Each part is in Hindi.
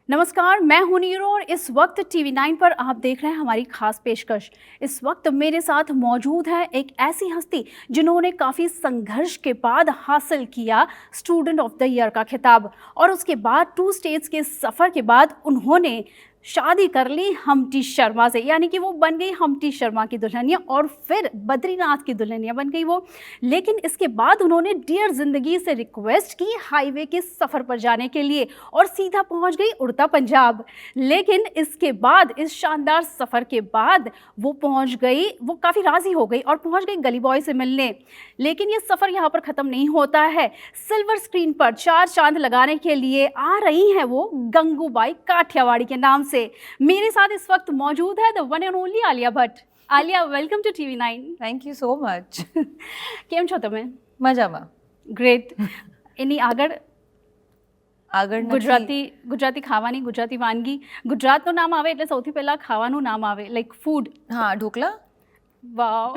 नमस्कार, मैं हूं नीरू और इस वक्त TV9 पर आप देख रहे हैं हमारी खास पेशकश। इस वक्त मेरे साथ मौजूद है एक ऐसी हस्ती जिन्होंने काफ़ी संघर्ष के बाद हासिल किया स्टूडेंट ऑफ द ईयर का खिताब, और उसके बाद 2 स्टेट्स के सफ़र के बाद उन्होंने शादी कर ली हम्टी शर्मा से, यानी कि वो बन गई हम्टी शर्मा की दुल्हनिया और फिर बद्रीनाथ की दुल्हनिया बन गई वो। लेकिन इसके बाद उन्होंने डियर ज़िंदगी से रिक्वेस्ट की हाईवे के सफ़र पर जाने के लिए और सीधा पहुंच गई उड़ता पंजाब। लेकिन इसके बाद, इस शानदार सफ़र के बाद वो पहुंच गई, वो काफ़ी राज़ी हो गई और पहुंच गई गली बॉय से मिलने। लेकिन ये सफ़र यहाँ पर ख़त्म नहीं होता है। सिल्वर स्क्रीन पर 4 चांद लगाने के लिए आ रही हैं वो गंगूबाई काठियावाड़ी के नाम से। मेरे साथ इस वक्त मौजूद है the one and only Alia Bhatt. Alia, welcome to TV9। Thank you so much. કેમ છો તમે? મજામાં. ગ્રેટ. એની આગળ આગળ ગુજરાતી ખાવાની, ગુજરાતી વાનગી, ગુજરાતનું નામ આવે એટલે સૌથી પહેલાં ખાવાનું નામ આવે, લાઈક ફૂડ. हाँ, ढोकला. वाह.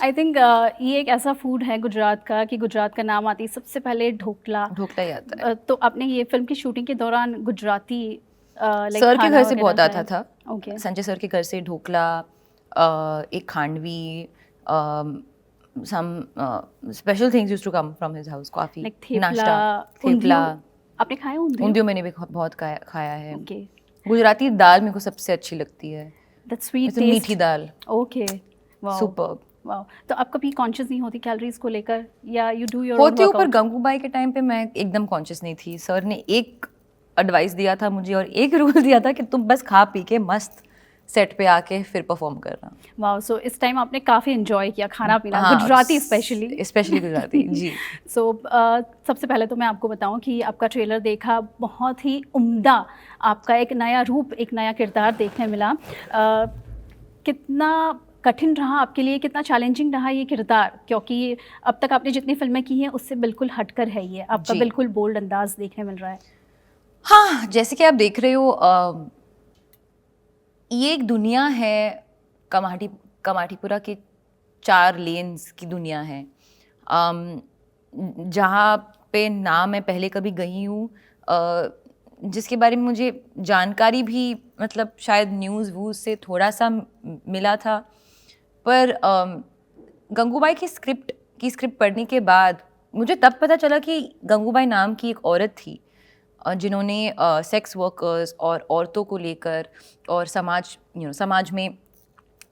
आई थिंक ये एक ऐसा फूड है गुजरात का कि गुजरात का नाम आती है सबसे पहले ढोकला. ढोकला ही आता है. तो आपने ये फिल्म की शूटिंग के दौरान गुजराती सर के घर से बहुत आता था. ओके. संजय सर के घर से ढोकला, एक khandvi, some special things used to come from his house. काफी नाश्ता, थेपला. आपने खाया ऊंधियो? ऊंधियो मैंने भी बहुत खाया है. ओके. गुजराती दाल मेरे को सबसे अच्छी लगती है. दैट स्वीट टेस्ट, मीठी दाल. ओके. वाओ. सुपर्ब. वाओ. तो आप कभी कॉन्शियस नहीं होती कैलोरीज को लेकर, या यू डू योर होती हूँ, पर गंगूबाई के टाइम पे मैं एकदम कॉन्शियस नहीं थी. सर ने एक एडवाइस दिया था मुझे और एक रूल दिया था कि तुम बस खा पी के मस्त सेट पे आके फिर परफॉर्म करना. वाओ. सो इस टाइम आपने काफ़ी एंजॉय किया खाना पीना. हाँ, गुजराती स्पेशली गुजराती. जी. सो सबसे पहले तो मैं आपको बताऊं कि आपका ट्रेलर देखा, बहुत ही उम्दा आपका एक नया रूप, एक नया किरदार देखने मिला. कितना कठिन रहा आपके लिए, कितना चैलेंजिंग रहा ये किरदार, क्योंकि अब तक आपने जितनी फिल्में की हैं उससे बिल्कुल हटकर है ये आपका, बिल्कुल बोल्ड अंदाज देखने मिल रहा है. हाँ, जैसे कि आप देख रहे हो, ये एक दुनिया है, कमाटीपुरा के 4 लेन्स की दुनिया है, जहाँ पे ना मैं पहले कभी गई हूँ, जिसके बारे में मुझे जानकारी भी मतलब शायद न्यूज़ वूज़ से थोड़ा सा मिला था. पर गंगूबाई की स्क्रिप्ट पढ़ने के बाद मुझे तब पता चला कि गंगूबाई नाम की एक औरत थी जिन्होंने सेक्स वर्कर्स और औरतों को लेकर और समाज में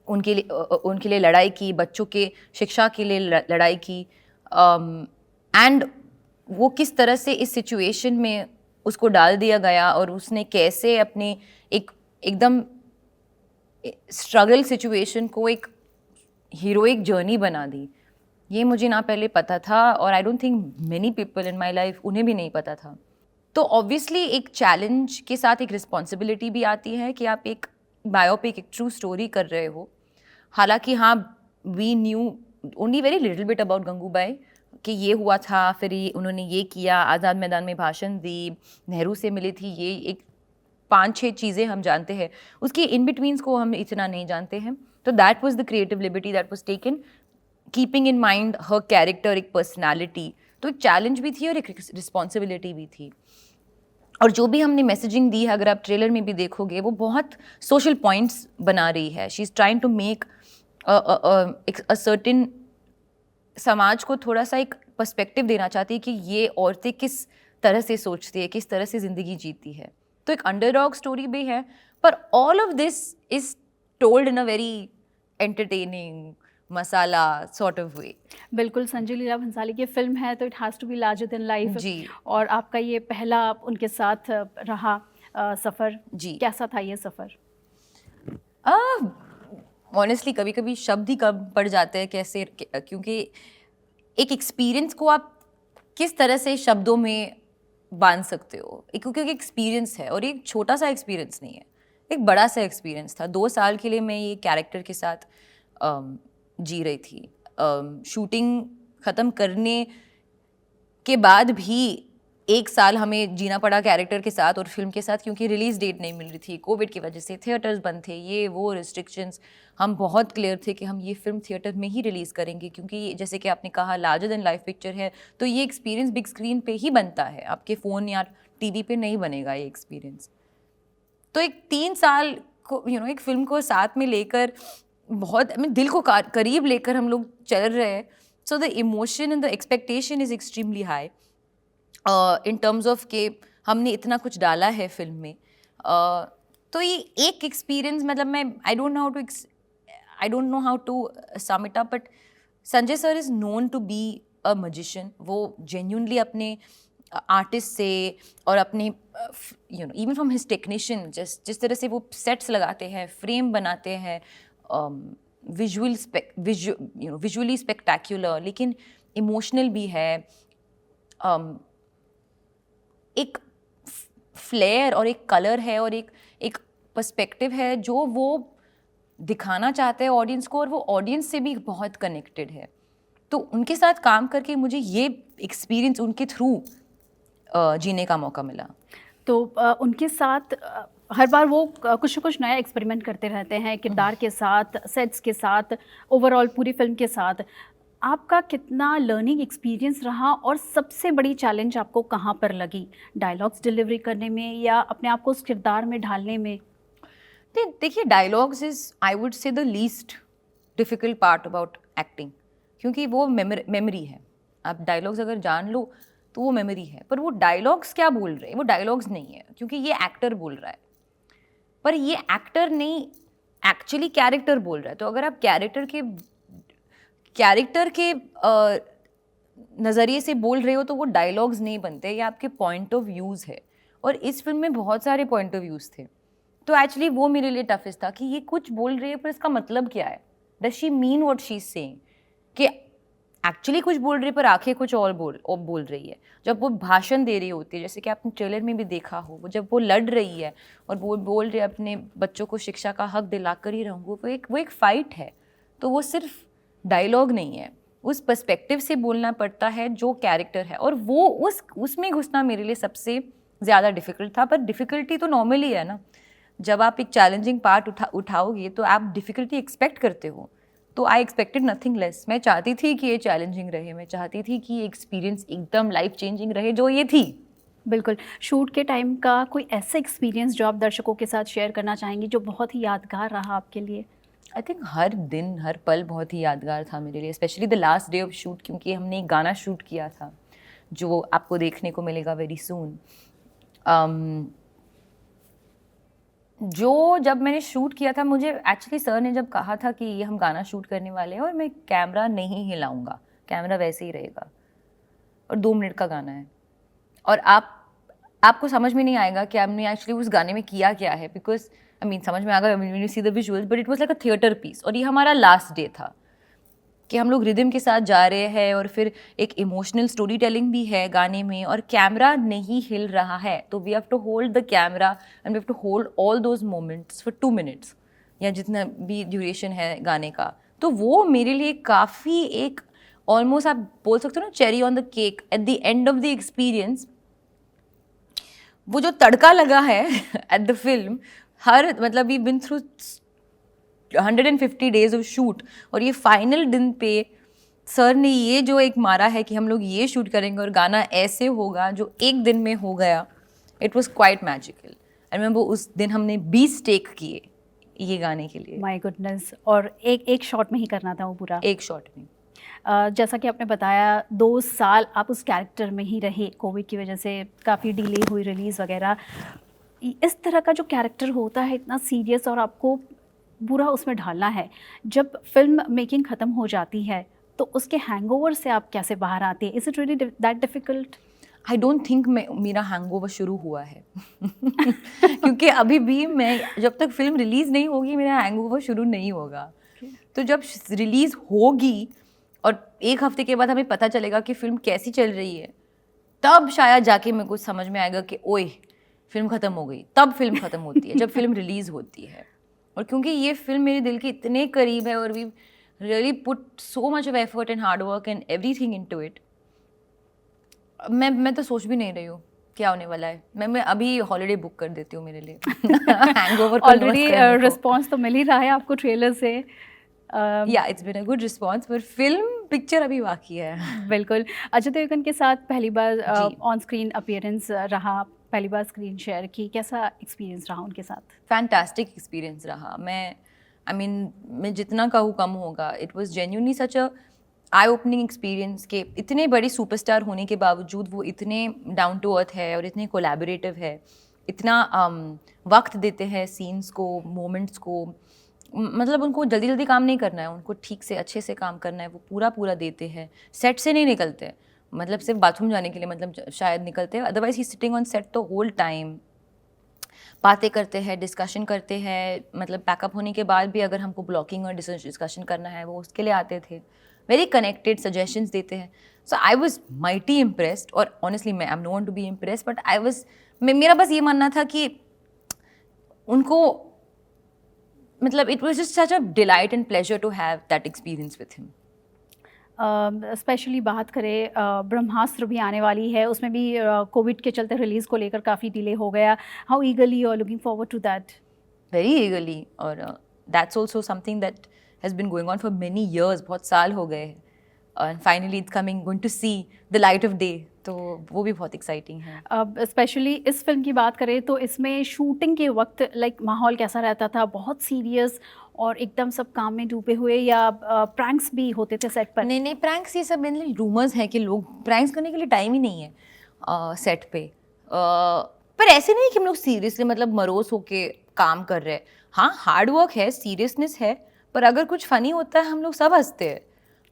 उनके लिए लड़ाई की, बच्चों के शिक्षा के लिए लड़ाई की, एंड वो किस तरह से इस सिचुएशन में उसको डाल दिया गया और उसने कैसे अपने एकदम स्ट्रगल सिचुएशन को एक हीरोइक जर्नी बना दी. ये मुझे ना पहले पता था और I don't think many people in my life उन्हें भी नहीं पता था. तो ऑब्वियसली एक चैलेंज के साथ एक रिस्पॉन्सिबिलिटी भी आती है कि आप एक बायोपिक, एक ट्रू स्टोरी कर रहे हो. हालांकि हाँ, we knew only very little bit about Gangubai कि ये हुआ था, फिर उन्होंने ये किया, आज़ाद मैदान में भाषण दी, नेहरू से मिली थी, ये एक 5-6 चीज़ें हम जानते हैं. उसकी इन बिटवीन्स को हम इतना नहीं जानते हैं. तो that was the creative liberty that was taken, keeping in mind her character, एक पर्सनैलिटी. तो एक चैलेंज भी थी और एक रिस्पॉन्सिबिलिटी भी थी. और जो भी हमने मैसेजिंग दी है, अगर आप ट्रेलर में भी देखोगे, वो बहुत सोशल पॉइंट्स बना रही है. She is trying to make a certain, समाज को थोड़ा सा एक पर्सपेक्टिव देना चाहती है कि ये औरतें किस तरह से सोचती है, किस तरह से ज़िंदगी जीती है. तो एक अंडरडॉग स्टोरी भी है, पर all of this is told in a very entertaining masala sort of way. बिल्कुल. संजय लीला भंसाली की फिल्म है तो it has to be larger than life. जी. और आपका ये पहला उनके साथ रहा सफ़र. जी. कैसा था ये सफ़र? ऑनेस्टली कभी कभी शब्द ही कम पड़ जाते हैं कैसे, क्योंकि एक एक्सपीरियंस को आप किस तरह से शब्दों में बांध सकते हो, क्योंकि एक एक्सपीरियंस है और एक छोटा सा एक्सपीरियंस नहीं है, एक बड़ा सा एक्सपीरियंस था. 2 साल के लिए मैं ये कैरेक्टर के साथ जी रही थी. शूटिंग ख़त्म करने के बाद भी 1 साल हमें जीना पड़ा कैरेक्टर के साथ और फिल्म के साथ, क्योंकि रिलीज़ डेट नहीं मिल रही थी. कोविड की वजह से थिएटर्स बंद थे, ये वो रिस्ट्रिक्शंस. हम बहुत क्लियर थे कि हम ये फिल्म थिएटर में ही रिलीज़ करेंगे, क्योंकि जैसे कि आपने कहा लार्जर देन लाइफ पिक्चर है, तो ये एक्सपीरियंस बिग स्क्रीन पे ही बनता है. आपके फ़ोन या टीवी पे नहीं बनेगा ये एक्सपीरियंस। तो एक 3 साल को एक फिल्म को साथ में लेकर बहुत दिल को करीब लेकर हम लोग चल रहे हैं। So the emotion and the expectation is extremely high in terms of के हमने इतना कुछ डाला है फिल्म में। तो ये एक एक्सपीरियंस मतलब मैं I don't know how to sum it up, but Sanjay sir is known to be a magician. वो जेन्यूनली अपने आर्टिस्ट से और अपने इवन फ्रॉम हिज टेक्नीशियन जिस तरह से वो सेट्स लगाते हैं, फ्रेम बनाते हैं, विजुअली स्पेक्टैक्युलर लेकिन इमोशनल भी है। एक फ्लेयर और एक कलर है और एक पर्सपेक्टिव है जो वो दिखाना चाहते हैं ऑडियंस को, और वो ऑडियंस से भी बहुत कनेक्टेड है। तो उनके साथ काम करके मुझे ये एक्सपीरियंस उनके थ्रू जीने का मौका मिला। तो उनके साथ हर बार वो कुछ न कुछ नया एक्सपेरिमेंट करते रहते हैं, किरदार के साथ, सेट्स के साथ, ओवरऑल पूरी फिल्म के साथ। आपका कितना लर्निंग एक्सपीरियंस रहा और सबसे बड़ी चैलेंज आपको कहाँ पर लगी? डायलॉग्स डिलीवरी करने में या अपने आप को उस किरदार में ढालने में? देखिए, dialogues is I would say the least difficult part about acting, क्योंकि वो मेमोरी है। आप डायलॉग्स अगर जान लो तो वो मेमोरी है, पर वो डायलॉग्स क्या बोल रहे हैं वो डायलॉग्स नहीं है, क्योंकि ये एक्टर बोल रहा है। पर ये एक्टर नहीं, एक्चुअली कैरेक्टर बोल रहा है। तो अगर आप कैरेक्टर के नज़रिए से बोल रहे हो तो वो डायलॉग्स नहीं बनते, ये आपके पॉइंट ऑफ व्यूज़ है। और इस फिल्म में बहुत सारे पॉइंट ऑफ व्यूज़ थे, तो एक्चुअली वो मेरे लिए टफेस्ट था कि ये कुछ बोल रही है पर इसका मतलब क्या है। Does she mean what she is saying? कि एक्चुअली कुछ बोल रही है पर आंखें कुछ और बोल रही है। जब वो भाषण दे रही होती है, जैसे कि आपने ट्रेलर में भी देखा हो, वो जब वो लड़ रही है और वो बोल रही है अपने बच्चों को शिक्षा का हक दिलाकर ही रहूँगा, वो एक फ़ाइट है। तो वो सिर्फ डायलॉग नहीं है, उस पर्सपेक्टिव से बोलना पड़ता है जो कैरेक्टर है, और वो उसमें घुसना मेरे लिए सबसे ज़्यादा डिफ़िकल्ट था। पर डिफ़िकल्टी तो नॉर्मली है ना, जब आप एक चैलेंजिंग पार्ट उठाओगे तो आप डिफ़िकल्टी एक्सपेक्ट करते हो। तो आई एक्सपेक्टेड नथिंग लेस। मैं चाहती थी कि ये चैलेंजिंग रहे, मैं चाहती थी कि ये एक्सपीरियंस एकदम लाइफ चेंजिंग रहे, जो ये थी। बिल्कुल। शूट के टाइम का कोई ऐसा एक्सपीरियंस जो आप दर्शकों के साथ शेयर करना चाहेंगी जो बहुत ही यादगार रहा आपके लिए? आई थिंक हर दिन हर पल बहुत ही यादगार था मेरे लिए, specially the last day of shoot, क्योंकि हमने एक गाना शूट किया था जो आपको देखने को मिलेगा वेरी सून। जो जब मैंने शूट किया था, मुझे एक्चुअली सर ने जब कहा था कि ये हम गाना शूट करने वाले हैं और मैं कैमरा नहीं हिलाऊंगा, कैमरा वैसे ही रहेगा, और 2 मिनट का गाना है, और आपको समझ में नहीं आएगा कि हमने एक्चुअली उस गाने में किया क्या है, बिकॉज समझ में आ गया when you see the visuals, but it was like a theatre piece. और ये हमारा लास्ट डे था कि हम लोग रिदम के साथ जा रहे हैं, और फिर एक इमोशनल स्टोरी टेलिंग भी है गाने में, और कैमरा नहीं हिल रहा है, तो we have to hold the camera and we have to hold all those moments for 2 minutes या जितना भी ड्यूरेशन है गाने का। तो वो मेरे लिए काफ़ी एक ऑलमोस्ट आप बोल सकते हो ना cherry on the cake at the end of the experience. वो जो तड़का लगा है एट द फिल्म, मतलब we been through 150 days of shoot, और ये फाइनल दिन पे सर ने ये जो एक मारा है कि हम लोग ये शूट करेंगे और गाना ऐसे होगा जो एक दिन में हो गया, it was quite magical. I remember उस दिन हमने 20 टेक किए ये गाने के लिए। My goodness. और एक शॉट में ही करना था वो पूरा? एक शॉट में। जैसा कि आपने बताया 2 साल आप उस कैरेक्टर में ही रहे, कोविड की वजह से काफ़ी डिले हुई रिलीज़ वगैरह। इस तरह का जो कैरेक्टर होता है इतना सीरियस, और आपको पूरा उसमें ढालना है, जब फिल्म मेकिंग ख़त्म हो जाती है तो उसके हैंगओवर से आप कैसे बाहर आते हैं? Is it really that difficult? I don't think मेरा हैंगओवर शुरू हुआ है क्योंकि अभी भी मैं जब तक फिल्म रिलीज़ नहीं होगी मेरा हैंगओवर शुरू नहीं होगा। तो जब रिलीज़ होगी और 1 हफ्ते के बाद हमें पता चलेगा कि फ़िल्म कैसी चल रही है, तब शायद जाके मेरे को समझ में आएगा कि ओए फिल्म ख़त्म हो गई। तब फिल्म ख़त्म होती है जब फिल्म रिलीज़ होती है। और क्योंकि ये फिल्म मेरे दिल के इतने करीब है, और we really put so much of effort and hard work and everything into it, मैं तो सोच भी नहीं रही हूँ क्या होने वाला है। मैं अभी हॉलिडे बुक कर देती हूँ मेरे लिए हैंगओवर को ऑलरेडी रिस्पॉन्स तो मिल ही रहा है आपको ट्रेलर से। या it's been a good response, पर फिल्म पिक्चर अभी बाकी है। बिल्कुल। अजय देवगन के साथ पहली बार ऑन स्क्रीन अपीयरेंस रहा, पहली बार स्क्रीन शेयर की, कैसा एक्सपीरियंस रहा उनके साथ? फैंटास्टिक एक्सपीरियंस रहा। मैं जितना कहूँ कम होगा। It was genuinely such a I opening experience के इतने बड़े सुपरस्टार होने के बावजूद वो इतने डाउन टू अर्थ है और इतने कोलैबोरेटिव है, इतना वक्त देते हैं सीन्स को, मोमेंट्स को। मतलब उनको जल्दी जल्दी काम नहीं करना है, उनको ठीक से अच्छे से काम करना है, वो पूरा पूरा देते हैं। सेट से नहीं निकलते, मतलब सिर्फ बाथरूम जाने के लिए मतलब शायद निकलते हैं, otherwise he sitting on set the whole time. बातें करते हैं, डिस्कशन करते हैं, मतलब पैकअप होने के बाद भी अगर हमको ब्लॉकिंग और डिस्कशन करना है वो उसके लिए आते थे। वेरी कनेक्टेड, सजेशंस देते हैं। So I was mighty impressed. और ऑनेस्टली मैं I am no one to be impressed, but I was, मेरा बस ये मानना था कि उनको मतलब it was just such a delight and pleasure to have that experience with him. Specially बात करें ब्रह्मास्त्र भी आने वाली है, उसमें भी कोविड के चलते रिलीज़ को लेकर काफ़ी डिले हो गया। How eagerly you are looking forward to that? Very eagerly. और that's also something that has been going on for many years, बहुत साल हो गए हैं। And finally it's coming, going to see the light of day, तो वो भी बहुत एक्साइटिंग है। अब स्पेशली इस फिल्म की बात करें तो इसमें शूटिंग के वक्त माहौल कैसा रहता था? बहुत सीरियस और एकदम सब काम में डूबे हुए, या प्रैंक्स भी होते थे सेट पर? नहीं, प्रैंक्स ये सब मेनली रूमर्स हैं कि लोग प्रैंक्स करने के लिए टाइम ही नहीं है सेट पे। पर ऐसे नहीं कि हम लोग सीरियसली मतलब मरोस होके काम कर रहे हैं। हाँ, हार्ड वर्क है, सीरियसनेस है, पर अगर कुछ फनी होता है हम लोग सब हंसते हैं।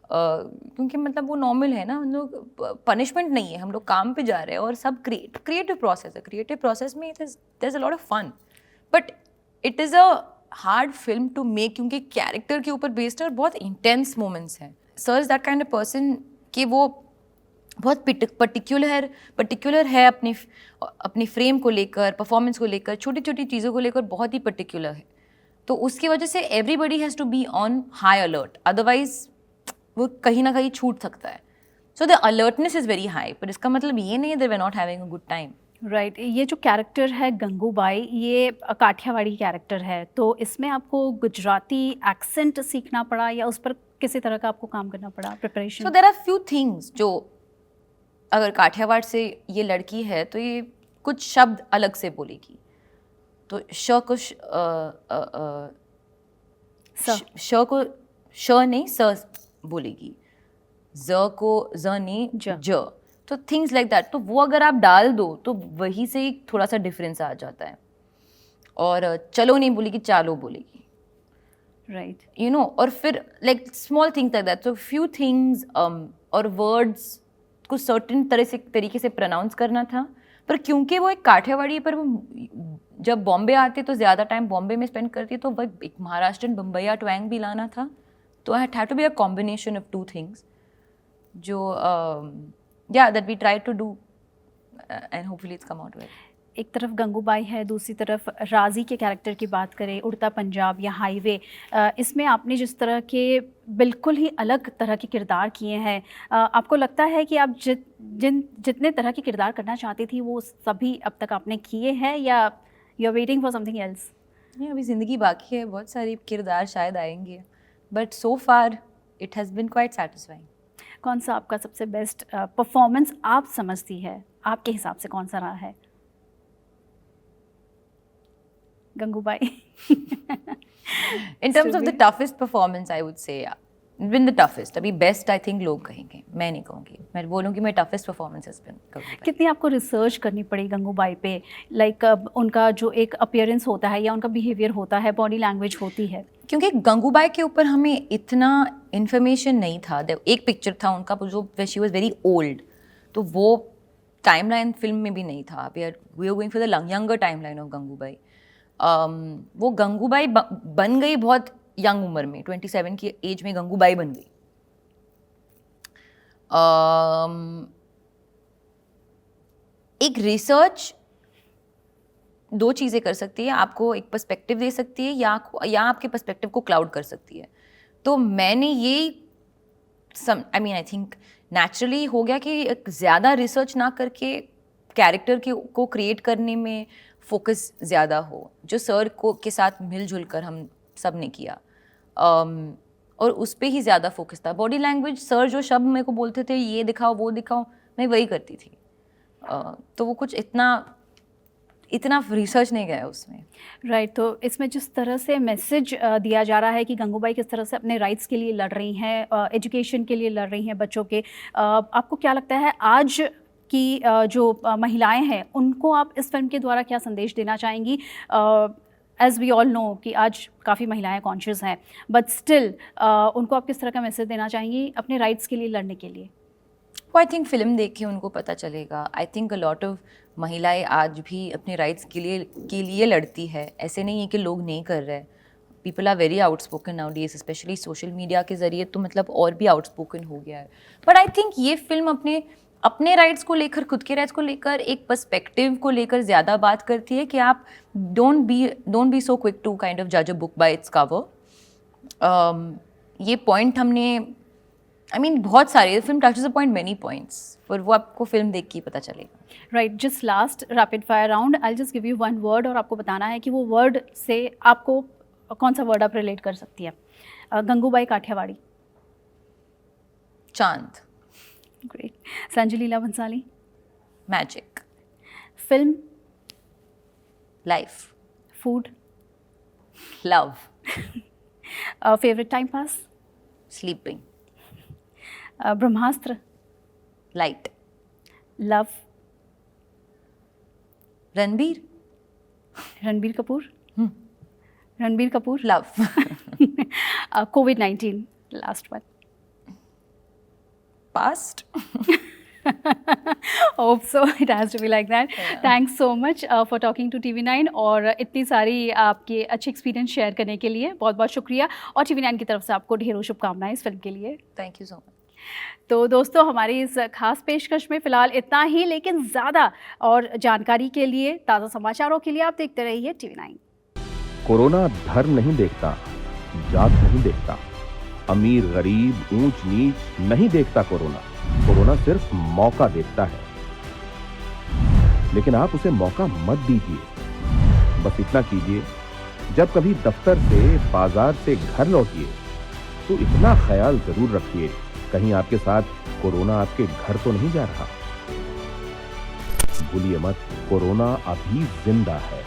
क्योंकि मतलब वो नॉर्मल है ना, हम लोग पनिशमेंट नहीं है, हम लोग काम पे जा रहे हैं और सब क्रिएटिव प्रोसेस है। क्रिएटिव प्रोसेस में there is a lot of fun, but it is a hard film to make, क्योंकि कैरेक्टर के ऊपर बेस्ड है और बहुत इंटेंस मोमेंट्स हैं। Sir is that kind of person कि वो बहुत पर्टिकुलर है अपनी फ्रेम को लेकर, परफॉर्मेंस को लेकर, छोटी छोटी चीज़ों को लेकर बहुत ही पर्टिकुलर है। तो उसकी वजह से everybody has to be on high alert, otherwise वो कहीं ना कहीं छूट सकता है। So the alertness is very high, पर इसका मतलब ये नहीं है that we are not having a good time. Right. ये जो कैरेक्टर है गंगूबाई, ये काठियावाड़ी कैरेक्टर है, तो इसमें आपको गुजराती एक्सेंट सीखना पड़ा या उस पर किसी तरह का आपको काम करना पड़ा, preparation? So there are few things जो, अगर काठियावाड़ से ये लड़की है तो ये कुछ शब्द अलग से बोलेगी। तो श को श को श नहीं स बोलेगी, ज को ज नहीं ज। तो थिंग्स लाइक दैट, तो वो अगर आप डाल दो तो वही से ही थोड़ा सा डिफरेंस आ जाता है। और चलो नहीं बोलेगी, चालो बोलेगी, राइट। You know. और फिर like small things like that. So few things और वर्ड्स को सर्टेन तरीके से प्रोनाउंस करना था। पर क्योंकि वो एक काठियावाड़ी है, पर वो जब बॉम्बे आती है तो ज़्यादा टाइम बॉम्बे में स्पेंड करती है, तो वह एक महाराष्ट्रन बम्बैया ट्वैंग भी लाना था। तो I had to be a combination of two things, जो या that we try to do and hopefully it's come out well. एक तरफ गंगूबाई है, दूसरी तरफ राजी के कैरेक्टर की बात करें, उड़ता पंजाब या हाईवे, इसमें आपने जिस तरह के बिल्कुल ही अलग तरह के किरदार किए हैं, आपको लगता है कि आप जितने तरह के किरदार करना चाहती थी वो सभी अब तक आपने किए हैं, या you are waiting for something else? नहीं, अभी ज़िंदगी बाकी है, बहुत सारे किरदार शायद आएंगे, but so far it has been quite satisfying. कौन सा आपका सबसे बेस्ट परफॉर्मेंस आप समझती है, आपके हिसाब से कौन सा रहा है Gangubai? In terms of the toughest performance, I would say, yeah, been the toughest. अभी best I think लोग कहेंगे, मैं नहीं कहूँगी, मैं बोलूँगी मैं toughest performance has been Gangubai. कितनी आपको रिसर्च करनी पड़ी गंगूबाई पे? लाइक उनका जो एक अपीयरेंस होता है या उनका बिहेवियर होता है, बॉडी लैंग्वेज होती है? क्योंकि गंगूबाई के ऊपर हमें इतना इन्फॉर्मेशन नहीं था। एक पिक्चर था उनका जो शी वॉज वेरी ओल्ड, तो वो टाइमलाइन फिल्म में भी नहीं था। We are going for the younger timeline of Gangubai. वो गंगूबाई बन गई बहुत यंग उम्र में, 27 की एज में गंगूबाई बन गई। एक रिसर्च दो चीज़ें कर सकती है, आपको एक पर्सपेक्टिव दे सकती है या आपके पर्सपेक्टिव को क्लाउड कर सकती है। तो मैंने ये आई थिंक नेचुरली हो गया कि ज़्यादा रिसर्च ना करके कैरेक्टर को क्रिएट करने में फोकस ज़्यादा हो, जो सर को के साथ मिलजुल कर हम सब ने किया। और उस पर ही ज़्यादा फोकस था। बॉडी लैंग्वेज, सर जो शब्द मेरे को बोलते थे ये दिखाओ वो दिखाओ, मैं वही करती थी। तो वो कुछ इतना इतना रिसर्च नहीं गया उसमें। राइट, तो इसमें जिस तरह से मैसेज दिया जा रहा है कि गंगूबाई किस तरह से अपने राइट्स के लिए लड़ रही हैं, एजुकेशन के लिए लड़ रही हैं बच्चों के, आपको क्या लगता है आज की जो महिलाएं हैं उनको आप इस फिल्म के द्वारा क्या संदेश देना चाहेंगी? एज़ वी ऑल नो कि आज काफ़ी महिलाएं कॉन्शियस हैं, बट स्टिल उनको आप किस तरह का मैसेज देना चाहेंगी अपने राइट्स के लिए लड़ने के लिए? आई थिंक फिल्म देख के उनको पता चलेगा। I think a lot of महिलाएं आज भी अपने राइट्स के लिए लड़ती है। ऐसे नहीं है कि लोग नहीं कर रहे। People are very outspoken nowadays, specially social media के ज़रिए तो मतलब और भी आउटस्पोकन हो गया है। बट आई थिंक ये फिल्म अपने राइट्स को लेकर, खुद के राइट्स को लेकर, एक पर्सपेक्टिव को लेकर ज़्यादा बात करती है कि आप don't be so quick to kind of जज a book by its cover. ये पॉइंट हमने बहुत सारे, film touches upon many points, पर वो आपको फिल्म देख के ही पता चलेगा। Right, just last rapid fire round, I just give you one word और आपको बताना है कि वो वर्ड से आपको कौन सा वर्ड आप रिलेट कर सकती है। गंगूबाई काठियावाड़ी। चांद। Great. Sanju Leela Bhansali. Magic. Film. Life. Food. Love. Favourite time pass. Sleeping. Brahmastra. Light. Love. Ranbir. Ranbir Kapoor. Ranbir Kapoor. Love. COVID-19, last one. Past. Hope so. It has to be like that. Yeah. Thanks so much for talking to TV9 और इतनी सारी आपके अच्छे एक्सपीरियंस शेयर करने के लिए बहुत बहुत शुक्रिया, और TV9 की तरफ से आपको ढेरों शुभकामनाएं इस फिल्म के लिए। Thank you so much. तो दोस्तों, हमारी इस खास पेशकश में फ़िलहाल इतना ही, लेकिन ज़्यादा और जानकारी के लिए, ताज़ा समाचारों के लिए आप देखते रहिए TV9। कोरोना धर्म नहीं देखता, जात नहीं देखता, अमीर गरीब ऊंच नीच नहीं देखता। कोरोना सिर्फ मौका देखता है, लेकिन आप उसे मौका मत दीजिए। बस इतना कीजिए, जब कभी दफ्तर से, बाजार से घर लौटिए तो इतना ख्याल जरूर रखिए कहीं आपके साथ कोरोना आपके घर तो नहीं जा रहा। भूलिए मत, कोरोना अभी जिंदा है।